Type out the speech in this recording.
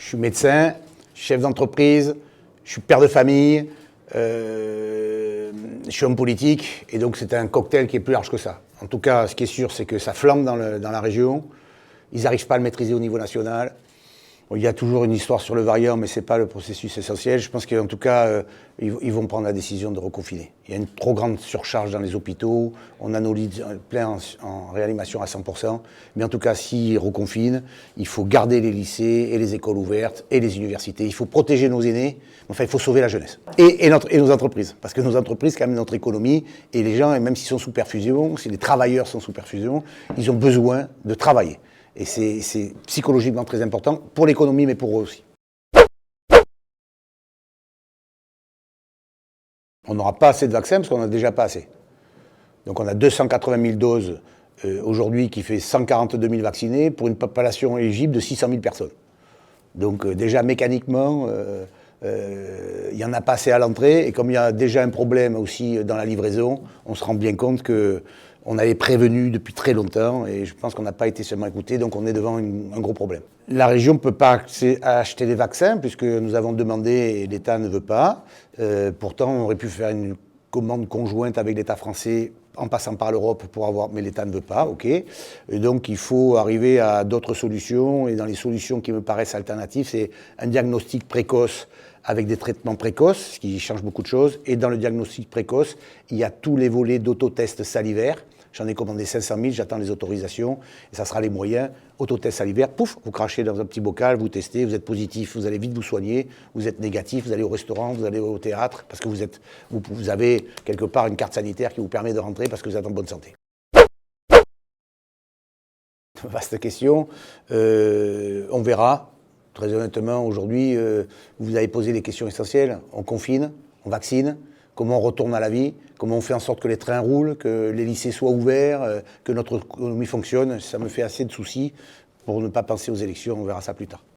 Je suis médecin, chef d'entreprise, je suis père de famille, je suis homme politique, et donc c'est un cocktail qui est plus large que ça. En tout cas, ce qui est sûr, c'est que ça flambe dans la région. Ils n'arrivent pas à le maîtriser au niveau national. Bon, il y a toujours une histoire sur le variant, mais ce n'est pas le processus essentiel. Je pense qu'en tout cas, ils vont prendre la décision de reconfiner. Il y a une trop grande surcharge dans les hôpitaux. On a nos lits pleins en réanimation à 100%. Mais en tout cas, s'ils reconfinent, il faut garder les lycées et les écoles ouvertes et les universités. Il faut protéger nos aînés. Enfin, il faut sauver la jeunesse. Et nos entreprises. Parce que nos entreprises, quand même, notre économie, et les gens, même s'ils sont sous perfusion, si les travailleurs sont sous perfusion, ils ont besoin de travailler. Et c'est psychologiquement très important pour l'économie, mais pour eux aussi. On n'aura pas assez de vaccins parce qu'on n'en a déjà pas assez. Donc on a 280 000 doses aujourd'hui qui fait 142 000 vaccinés pour une population éligible de 600 000 personnes. Donc déjà mécaniquement, il n'y en a pas assez à l'entrée. Et comme il y a déjà un problème aussi dans la livraison, on se rend bien compte qu'on avait prévenu depuis très longtemps et je pense qu'on n'a pas été seulement écouté, donc on est devant un gros problème. La région ne peut pas acheter des vaccins puisque nous avons demandé et l'État ne veut pas. Pourtant, on aurait pu faire une commande conjointe avec l'État français en passant par l'Europe pour avoir, mais l'État ne veut pas, ok. Et donc il faut arriver à d'autres solutions et dans les solutions qui me paraissent alternatives, c'est un diagnostic précoce avec des traitements précoces, ce qui change beaucoup de choses. Et dans le diagnostic précoce, il y a tous les volets d'autotest salivaire. J'en ai commandé 500 000, j'attends les autorisations, et ça sera les moyens. Autotest salivaire, pouf, vous crachez dans un petit bocal, vous testez, vous êtes positif, vous allez vite vous soigner, vous êtes négatif, vous allez au restaurant, vous allez au théâtre, parce que vous avez quelque part une carte sanitaire qui vous permet de rentrer parce que vous êtes en bonne santé. Vaste question, on verra. Très honnêtement, aujourd'hui, vous avez posé des questions essentielles. On confine, on vaccine. Comment on retourne à la vie, comment on fait en sorte que les trains roulent, que les lycées soient ouverts, que notre économie fonctionne. Ça me fait assez de soucis pour ne pas penser aux élections, on verra ça plus tard.